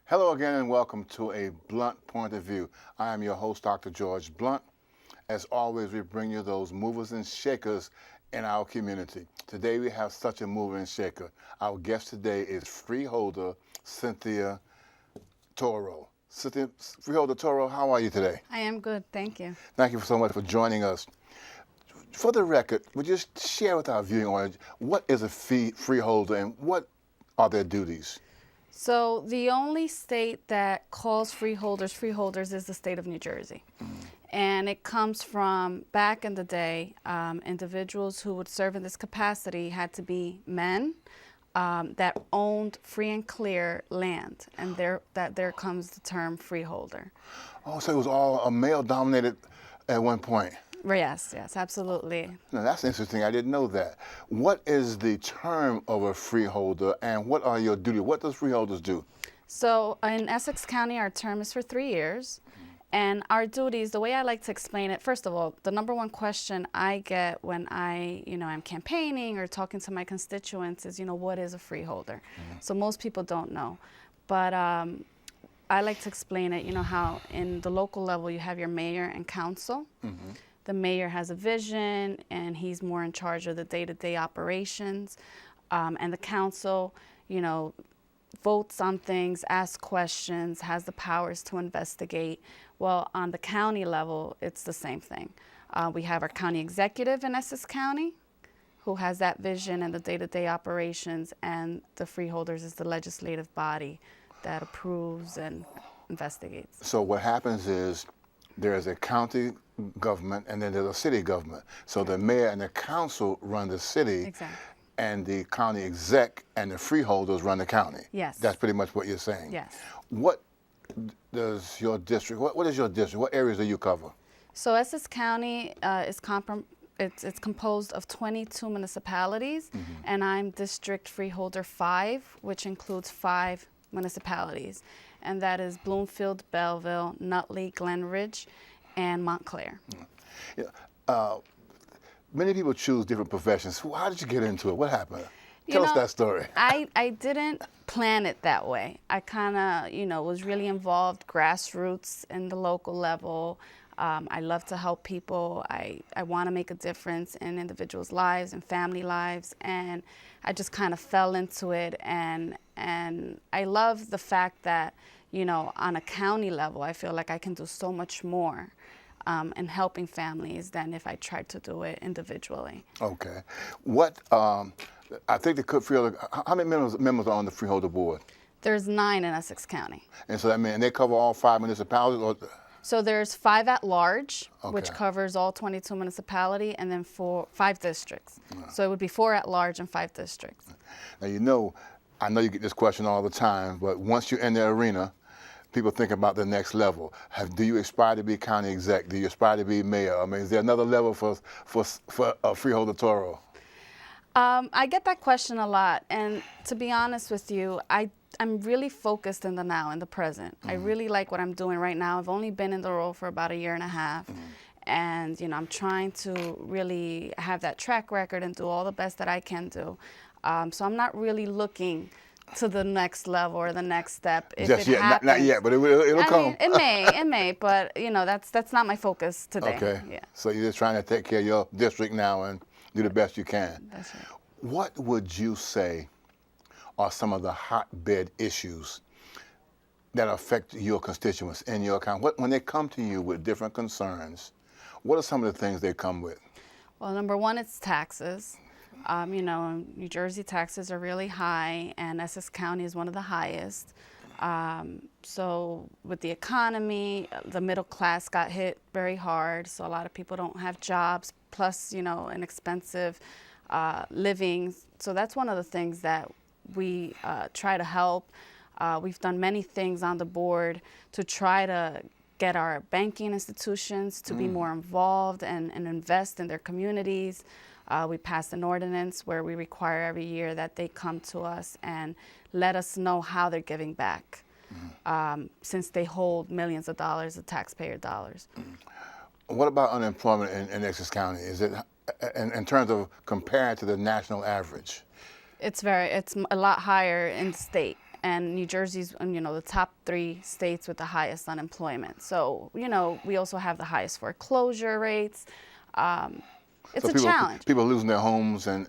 Hello again and welcome to a Blount Point of View. I am your host, Dr. George Blount. As always, we bring you those movers and shakers in our community. Today we have such a mover and shaker. Our guest today is Freeholder Cynthia Toro. Cynthia, Freeholder Toro, how are you today? I am good, thank you. Thank you so much for joining us. For the record, would you just share with our viewing audience what is a freeholder and what are their duties? So the only state that calls freeholders is the state of New Jersey. And it comes from back in the day, individuals who would serve in this capacity had to be men that owned free and clear land. And there comes the term freeholder. Oh, so it was all a male-dominated at one point. Yes, absolutely. Now, that's interesting. I didn't know that. What is the term of a freeholder and what are your duties? What does freeholders do? So in Essex County, our term is for 3 years. And our duties, the way I like to explain it, first of all, the number one question I get when I'm campaigning or talking to my constituents is, what is a freeholder? So most people don't know. But I like to explain it, how in the local level you have your mayor and council. The mayor has a vision, and he's more in charge of the day-to-day operations. And the council, votes on things, asks questions, has the powers to investigate. Well, on the county level, it's the same thing. We have our county executive in Essex County, who has that vision and the day-to-day operations, and the freeholders is the legislative body that approves and investigates. So what happens is there is a county government and then there's a city government. So the mayor and the council run the city. Exactly. And the county exec and the freeholders run the county. Yes. That's pretty much what you're saying. Yes. What does your district, what is your district? What areas do you cover? So Essex County is it's composed of 22 municipalities, and I'm District Freeholder 5, which includes 5 municipalities, and that is Bloomfield, Belleville, Nutley, Glen Ridge, and Montclair. Many people choose different professions. How did you get into it? What happened? Tell us that story. I didn't plan it that way. I kind of, was really involved grassroots in the local level. I love to help people. I want to make a difference in individuals' lives and family lives. And I just kind of fell into it. And I love the fact that, on a county level, I feel like I can do so much more in helping families than if I tried to do it individually. Okay. I think the freeholder, how many members are on the freeholder board? There's 9 in Essex County. And so that means they cover all 5 municipalities? So there's 5 at large, Okay. which covers all 22 municipalities, and then 5 districts. So it would be 4 at large and 5 districts. Now, I know you get this question all the time, but once you're in the arena, people think about the next level. Do you aspire to be county exec? Do you aspire to be mayor? I mean, is there another level for Freeholder Toro? I get that question a lot, and to be honest with you, I'm really focused in the now, in the present. I really like what I'm doing right now. I've only been in the role for about 1.5 years, and I'm trying to really have that track record and do all the best that I can do. So I'm not really looking to the next level or the next step. If Just it yet, happens, not yet, but it'll come. It may, but that's not my focus today. Okay. Yeah. So you're just trying to take care of your district now and do the best you can. That's right. What would you say are some of the hotbed issues that affect your constituents in your county? When they come to you with different concerns, what are some of the things they come with? Well, number one, it's taxes. New Jersey taxes are really high, and Essex County is one of the highest. So with the economy, the middle class got hit very hard, so a lot of people don't have jobs, plus, an expensive living. So that's one of the things that we try to help. We've done many things on the board to try to get our banking institutions to be more involved and invest in their communities. We passed an ordinance where we require every year that they come to us and let us know how they're giving back, since they hold millions of dollars of taxpayer dollars. What about unemployment in Essex County? Is it, in terms of compared to the national average? It's a lot higher in the state. and New Jersey's, the top 3 states with the highest unemployment. So, we also have the highest foreclosure rates. It's a challenge. People losing their homes, and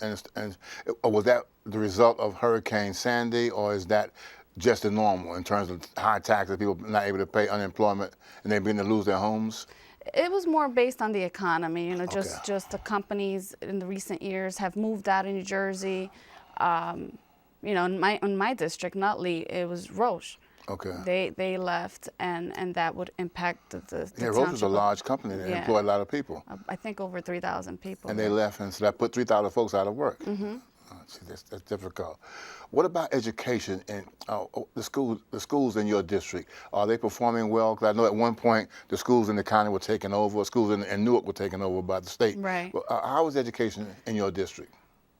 was that the result of Hurricane Sandy, or is that just the normal in terms of high taxes, people not able to pay unemployment, and they begin to lose their homes? It was more based on the economy, just the companies in the recent years have moved out of New Jersey. In my district, Nutley, it was Roche. Okay. They left, and that would impact the Yeah, Roche is a large company that employed a lot of people. I think over 3,000 people. And they left, and so that put 3,000 folks out of work. Mm-hmm. See, that's difficult. What about education and the schools in your district? Are they performing well? Because I know at one point the schools in the county were taken over, schools in Newark were taken over by the state. Right. Well, how is education in your district?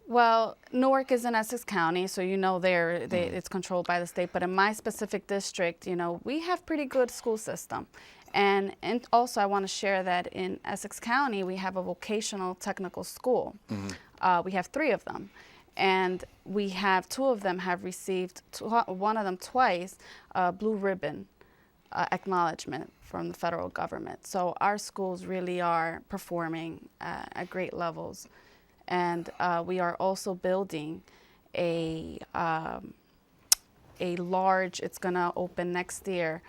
Well, Newark is in Essex County, so it's controlled by the state. But in my specific district, we have pretty good school system. And also I want to share that in Essex County, we have a vocational technical school. Mm-hmm. We have 3 of them. And we have 2 of them have received, one of them twice, Blue Ribbon acknowledgement from the federal government. So our schools really are performing at great levels. And we are also building a large, it's going to open next year,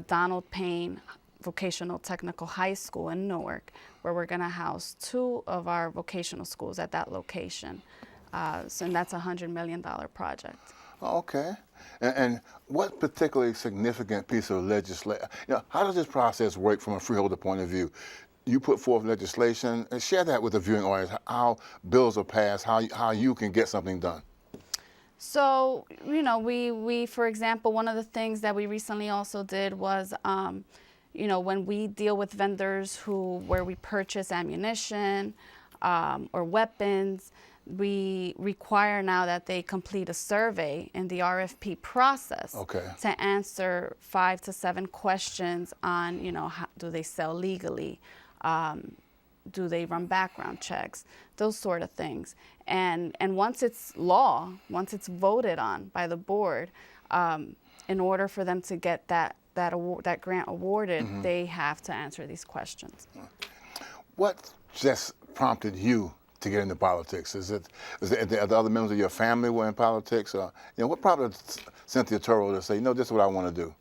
Donald Payne Vocational Technical High School in Newark, where we're going to house 2 of our vocational schools at that location. And that's a $100 million project. Okay. And what particularly significant piece of legislation, how does this process work from a freeholder point of view? You put forth legislation, and share that with the viewing audience, how bills are passed, how you can get something done. So, we, for example, one of the things that we recently also did was, when we deal with vendors where we purchase ammunition or weapons, we require now that they complete a survey in the RFP process to answer 5 to 7 questions on, how, do they sell legally? Do they run background checks? Those sort of things. And once it's law, once it's voted on by the board, in order for them to get that grant awarded, mm-hmm. they have to answer these questions. What just prompted you to get into politics? Is it the other members of your family were in politics? Or, what prompted Cynthia Toro to say, this is what I want to do?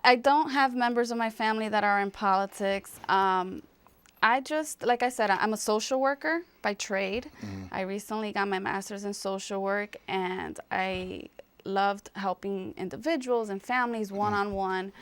I don't have members of my family that are in politics. I just, like I said, I'm a social worker by trade. Mm-hmm. I recently got my master's in social work, and I loved helping individuals and families one-on-one. Mm-hmm.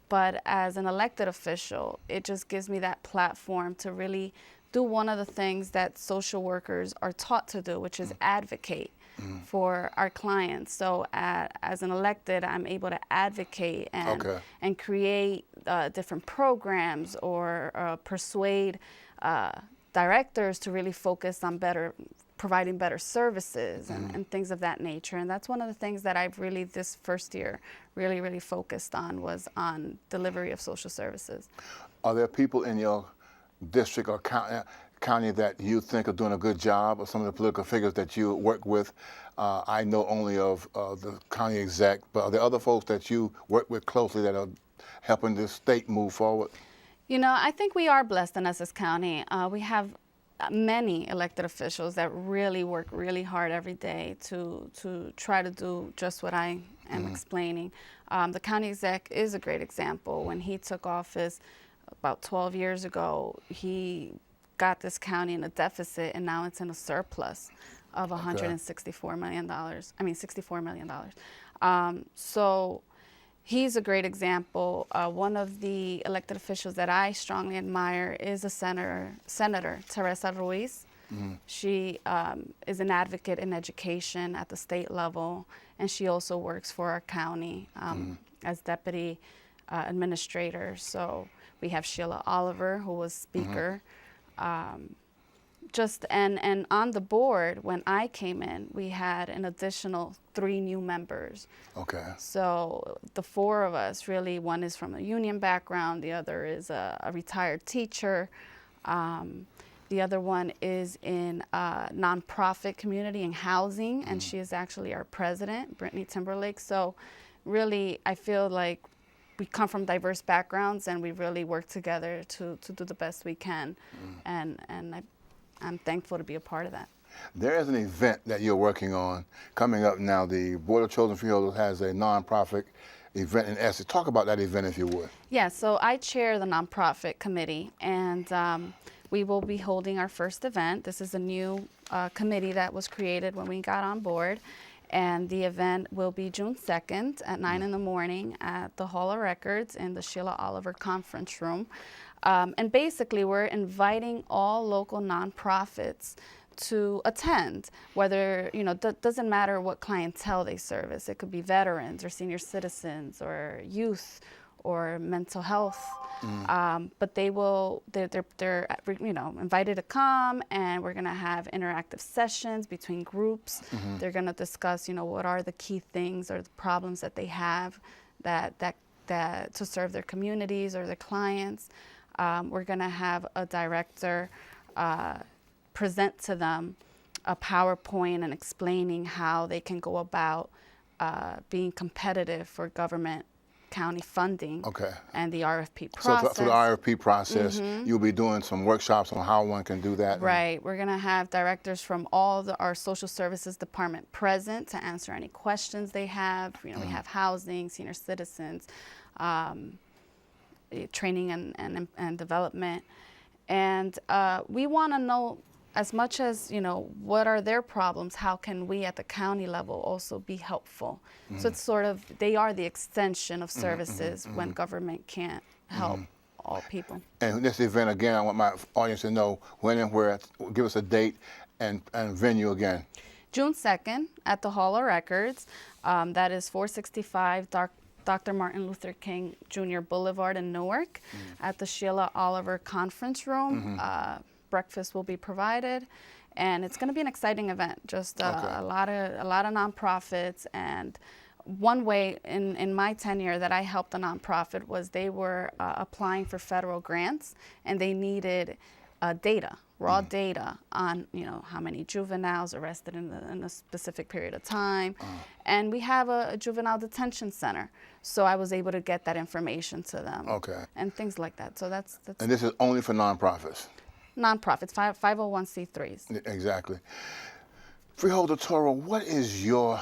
But as an elected official, it just gives me that platform to really do one of the things that social workers are taught to do, which is mm-hmm. advocate. Mm-hmm. for our clients. So as an elected, I'm able to advocate and create different programs or persuade directors to really focus on providing better services mm-hmm. and things of that nature. And that's one of the things that I've really, this first year, really focused on, was on delivery of social services. Are there people in your district or county that you think are doing a good job, or some of the political figures that you work with? I know only of the county exec, but are there other folks that you work with closely that are helping the state move forward? I think we are blessed in Essex County. We have many elected officials that really work really hard every day to try to do just what I am mm-hmm. explaining. The county exec is a great example. When he took office about 12 years ago, he got this county in a deficit, and now it's in a surplus of $164 million. $64 million. So he's a great example. One of the elected officials that I strongly admire is a Senator Teresa Ruiz. Mm-hmm. She is an advocate in education at the state level, and she also works for our county mm-hmm. as deputy administrator. So we have Sheila Oliver, who was speaker. Mm-hmm. And on the board, when I came in, we had an additional 3 new members. Okay. So the 4 of us, really, one is from a union background, the other is a retired teacher. The other one is in nonprofit community and housing, and she is actually our president, Brittany Timberlake. So really, I feel like we come from diverse backgrounds, and we really work together to do the best we can. And I'm thankful to be a part of that. There is an event that you're working on coming up now. The Board of Chosen Freeholders has a nonprofit event in Essex. Talk about that event, if you would. Yeah, so I chair the nonprofit committee, and we will be holding our first event. This is a new committee that was created when we got on board, and the event will be June 2nd at 9 in the morning at the Hall of Records in the Sheila Oliver Conference Room. And basically, we're inviting all local nonprofits to attend, whether, doesn't matter what clientele they service. It could be veterans or senior citizens or youth or mental health. But they're invited to come, and we're going to have interactive sessions between groups. They're going to discuss, what are the key things or the problems that they have that to serve their communities or their clients. We're going to have a director present to them a PowerPoint and explaining how they can go about being competitive for government county funding and the RFP process. So the RFP process, you'll be doing some workshops on how one can do that? Right. We're going to have directors from all our social services department present to answer any questions they have. We have housing, senior citizens, training and development. And we want to know, as much as, what are their problems, how can we at the county level also be helpful? So it's sort of, they are the extension of services when government can't help all people. And this event, again, I want my audience to know when and where. Give us a date and venue again. June 2nd at the Hall of Records. That is 465 Dr. Martin Luther King Jr. Boulevard in Newark at the Sheila Oliver Conference Room. Breakfast will be provided, and it's going to be an exciting event. Just a lot of nonprofits. And one way in my tenure that I helped the nonprofit was they were applying for federal grants, and they needed data, raw data on how many juveniles arrested in a specific period of time. And we have a juvenile detention center, so I was able to get that information to them. And things like that. So that's and this is only for nonprofits. Nonprofits, 501c3s. Exactly. Freeholder Toro, what is your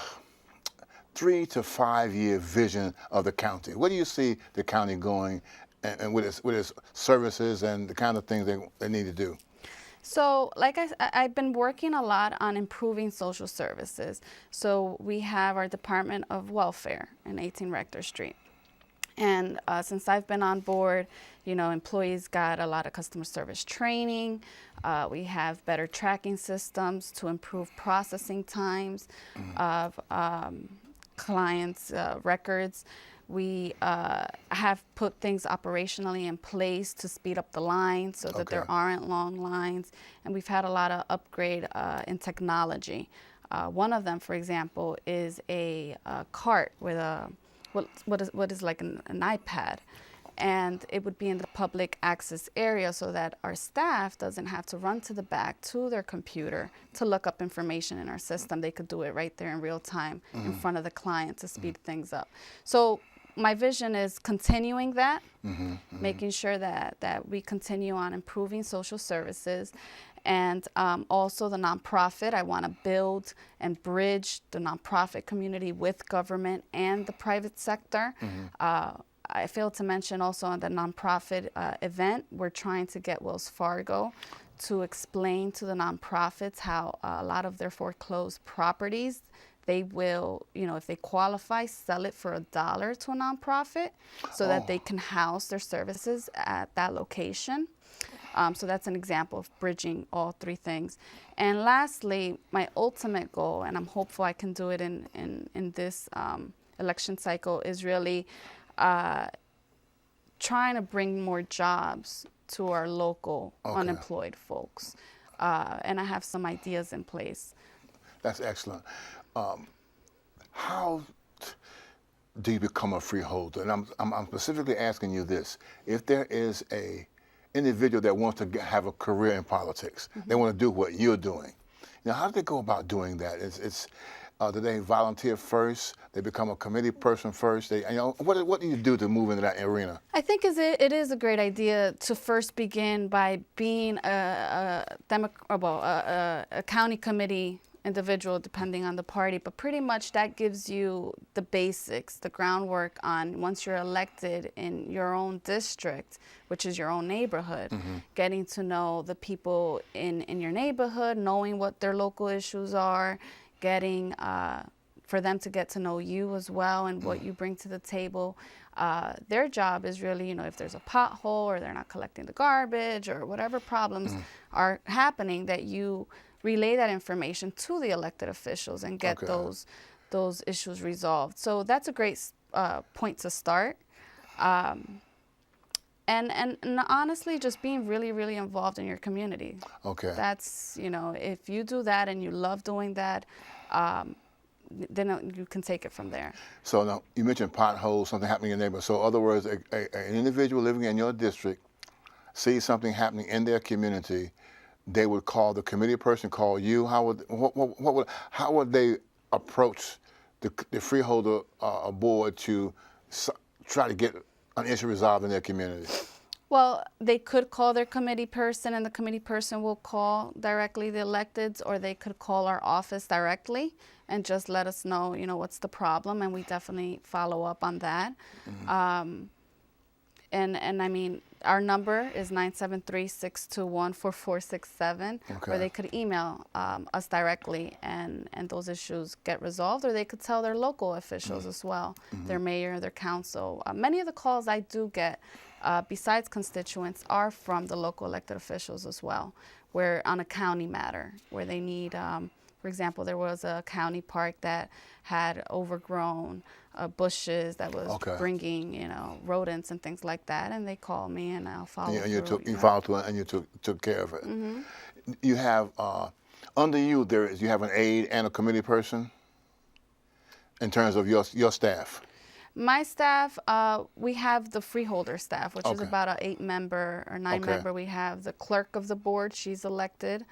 3 to 5 year vision of the county? Where do you see the county going, and with its services and the kind of things they need to do? So, like I've been working a lot on improving social services. So we have our Department of Welfare in 18 Rector Street. And since I've been on board, employees got a lot of customer service training. We have better tracking systems to improve processing times of clients' records. We have put things operationally in place to speed up the lines so that there aren't long lines. And we've had a lot of upgrade in technology. One of them, for example, is a cart with what is like an iPad, and it would be in the public access area so that our staff doesn't have to run to the back to their computer to look up information in our system. They could do it right there in real time in front of the client to speed things up. So my vision is continuing that, making sure that we continue on improving social services. And also the nonprofit, I want to build and bridge the nonprofit community with government and the private sector. I failed to mention also on the nonprofit event, we're trying to get Wells Fargo to explain to the nonprofits how a lot of their foreclosed properties, they will, if they qualify, sell it for $1 to a nonprofit so that they can house their services at that location. So that's an example of bridging all three things. And lastly, my ultimate goal, and I'm hopeful I can do it in this election cycle, is really trying to bring more jobs to our local unemployed folks. And I have some ideas in place. That's excellent. How do you become a freeholder? And I'm specifically asking you this. If there is individual that wants to have a career in politics. They want to do what you're doing. How do they go about doing that? Do they volunteer first? They become a committee person first? What do you do to move into that arena? I think it is a great idea to first begin by being a county committee individual, depending on the party, but pretty much that gives you the basics, the groundwork on once you're elected in your own district, which is your own neighborhood, getting to know the people in your neighborhood, knowing what their local issues are, getting for them to get to know you as well and what you bring to the table. Their job is really, if there's a pothole or they're not collecting the garbage or whatever problems are happening, that you relay that information to the elected officials and get those issues resolved. So that's a great point to start. And honestly, just being really, really involved in your community. Okay. That's, if you do that and you love doing that, then you can take it from there. So now, you mentioned potholes, something happening in your neighborhood. So in other words, an individual living in your district sees something happening in their community, they would call the committee person, call you. How would they approach the Freeholder board to try to get an issue resolved in their community? Well, they could call their committee person, and the committee person will call directly the electeds, or they could call our office directly and just let us know, what's the problem, and we definitely follow up on that. And I mean, our number is 973-621-4467, or they could email us directly, and those issues get resolved, or they could tell their local officials as well, their mayor, their council. Many of the calls I do get, besides constituents, are from the local elected officials as well, where on a county matter, where they need, for example, there was a county park that had overgrown bushes that was bringing, rodents and things like that, and they call me and I'll follow through. You followed through and you took care of it. You have under you you have an aide and a committee person in terms of your staff. My staff, we have the Freeholder staff, which is about an 8-member or 9-member. We have the clerk of the board; she's elected.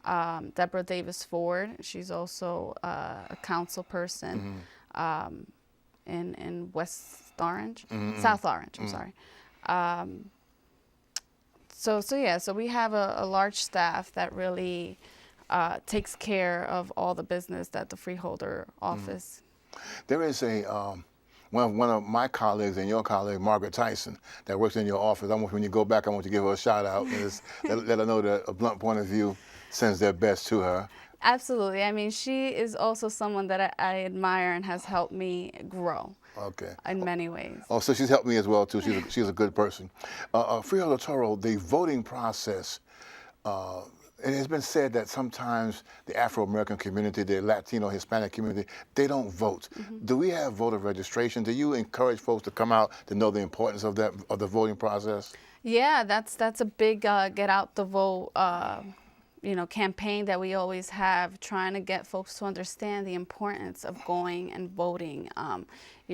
Deborah Davis Ford, she's also a council person. In West Orange, South Orange, I'm sorry. So we have a large staff that really takes care of all the business that the Freeholder office. There is one of my colleagues and your colleague, Margaret Tyson, that works in your office. When you go back, I want to give her a shout out and let her know that a Blount Point of View sends their best to her. Absolutely. I mean, she is also someone that I admire and has helped me grow. In many ways. Oh, so she's helped me as well too. She's a good person. Freeholder Toro, the voting process. It has been said that sometimes the Afro-American community, the Latino, Hispanic community, they don't vote. Do we have voter registration? Do you encourage folks to come out to know the importance of the voting process? Yeah, that's a big get out the vote campaign that we always have, trying to get folks to understand the importance of going and voting. A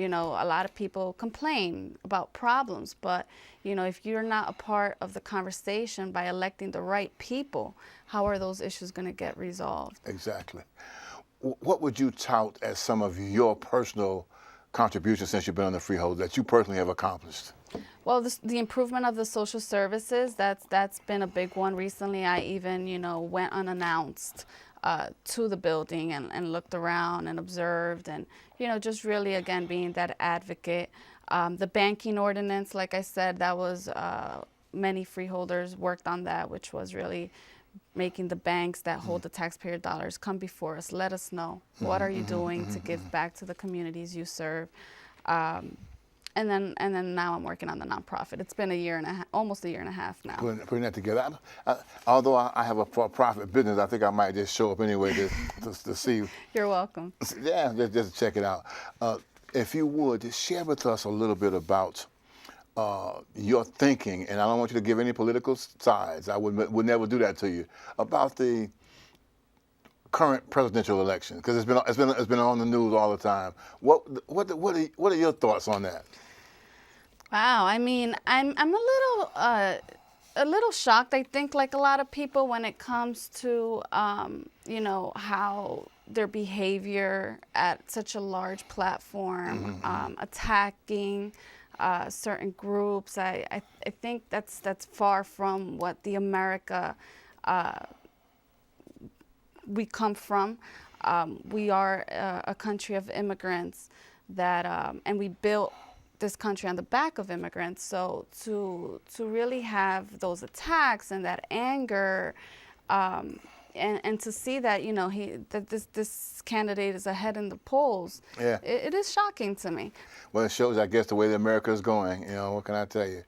lot of people complain about problems, but if you're not a part of the conversation by electing the right people, how are those issues going to get resolved? Exactly. What would you tout as some of your personal contributions since you've been on the Freeholder that you personally have accomplished? Well, the improvement of the social services, that's been a big one recently. I even, went unannounced to the building and looked around and observed and, just really, again, being that advocate. The banking ordinance, like I said, that was many freeholders worked on that, which was really making the banks that hold the taxpayer dollars come before us, let us know what are you doing to give back to the communities you serve. And then now I'm working on the nonprofit. It's been almost a year and a half now. Putting that together. Although I have a for-profit business, I think I might just show up anyway to see you. You're welcome. Yeah, just check it out. If you would, share with us a little bit about your thinking, and I don't want you to give any political sides. I would never do that to you, about the current presidential election, because it's been on the news all the time. What are your thoughts on that? Wow, I mean, I'm a little a little shocked, I think, like a lot of people, when it comes to, how their behavior at such a large platform, attacking certain groups. I think that's far from what the America we come from. We are a country of immigrants and we built this country on the back of immigrants. So to really have those attacks and that anger, and to see that this candidate is ahead in the polls, it is shocking to me. Well, it shows, I guess, the way that America is going. What can I tell you?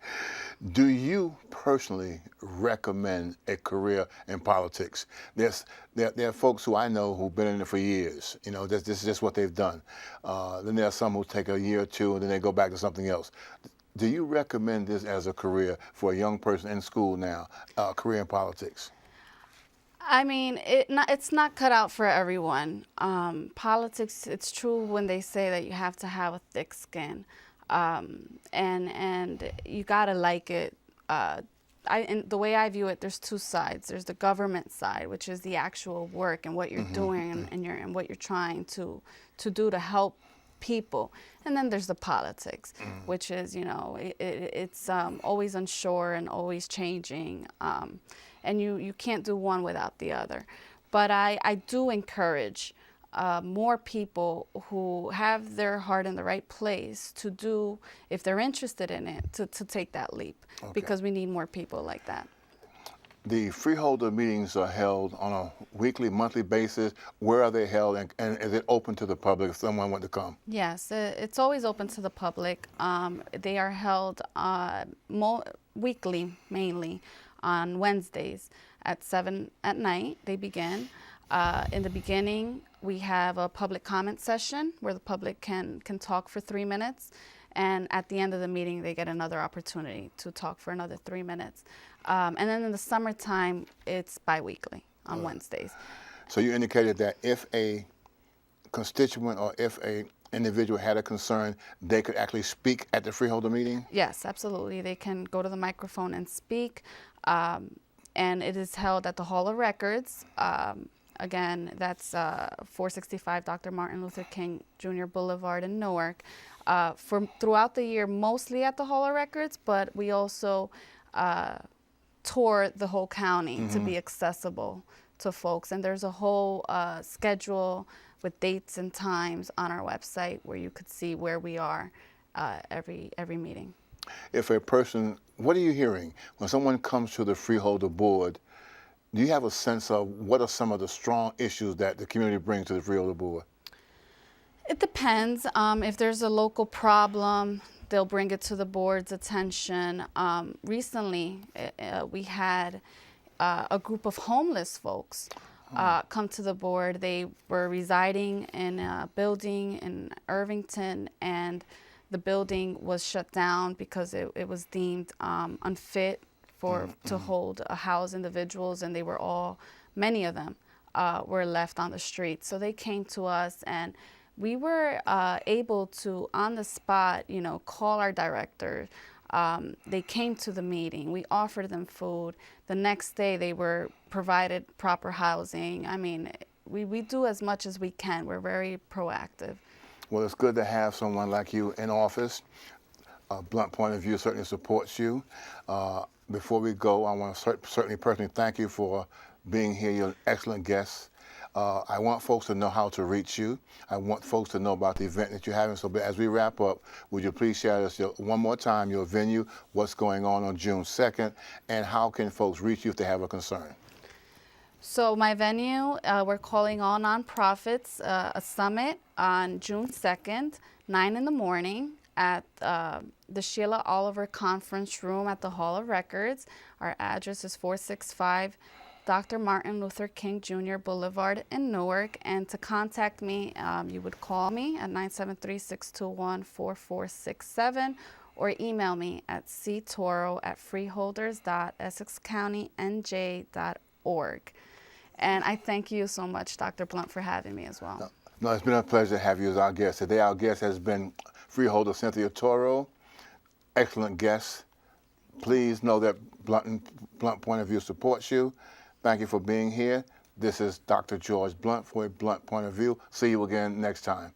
Do you personally recommend a career in politics? There are folks who I know who've been in it for years. This is just what they've done. Then there are some who take a year or two and then they go back to something else. Do you recommend this as a career for a young person in school now, a career in politics? I mean, it's not cut out for everyone. Politics, it's true when they say that you have to have a thick skin. And you gotta like it. And the way I view it, there's two sides. There's the government side, which is the actual work and what you're doing and what you're trying to do to help people. And then there's the politics, which is, it's always unsure and always changing. And you can't do one without the other. But I do encourage more people who have their heart in the right place to do, if they're interested in it, to take that leap, because we need more people like that. The Freeholder meetings are held on a weekly, monthly basis. Where are they held, and is it open to the public if someone wants to come? Yes, it's always open to the public. They are held weekly, mainly on Wednesdays at 7 at night. They begin. In the beginning, we have a public comment session where the public can talk for 3 minutes. And at the end of the meeting, they get another opportunity to talk for another 3 minutes. And then in the summertime, it's biweekly on Wednesdays. So you indicated that if a constituent or if a individual had a concern, they could actually speak at the Freeholder meeting? Yes, absolutely. They can go to the microphone and speak. And it is held at the Hall of Records. Again, that's 465 Dr. Martin Luther King Jr. Boulevard in Newark. Throughout the year, mostly at the Hall of Records, but we also tour the whole county to be accessible to folks. And there's a whole schedule with dates and times on our website where you could see where we are every meeting. If a person, what are you hearing when someone comes to the Freeholder board? Do you have a sense of what are some of the strong issues that the community brings to the Freeholder board? It depends. If there's a local problem, they'll bring it to the board's attention. Recently, we had a group of homeless folks come to the board. They were residing in a building in Irvington, and the building was shut down because it was deemed unfit to house individuals, and they were many of them were left on the street. So they came to us, and we were able to, on the spot, call our director. They came to the meeting. We offered them food. The next day, they were provided proper housing. I mean, we do as much as we can. We're very proactive. Well, it's good to have someone like you in office. Blount Point of View certainly supports you. Before we go, I want to certainly personally thank you for being here. You're an excellent guest. I want folks to know how to reach you. I want folks to know about the event that you're having. So as we wrap up, would you please share with us one more time your venue, what's going on June 2nd, and how can folks reach you if they have a concern? So my venue, we're calling all nonprofits, a summit on June 2nd, 9 in the morning at the Sheila Oliver Conference Room at the Hall of Records. Our address is 465 Dr. Martin Luther King Jr. Boulevard in Newark. And to contact me, you would call me at 973-621-4467 or email me at ctoro@freeholders.essexcountynj.org. And I thank you so much, Dr. Blount, for having me as well. No, it's been a pleasure to have you as our guest. Today our guest has been Freeholder Cynthia Toro. Excellent guest. Please know that Blount Point of View supports you. Thank you for being here. This is Dr. George Blount for a Blount Point of View. See you again next time.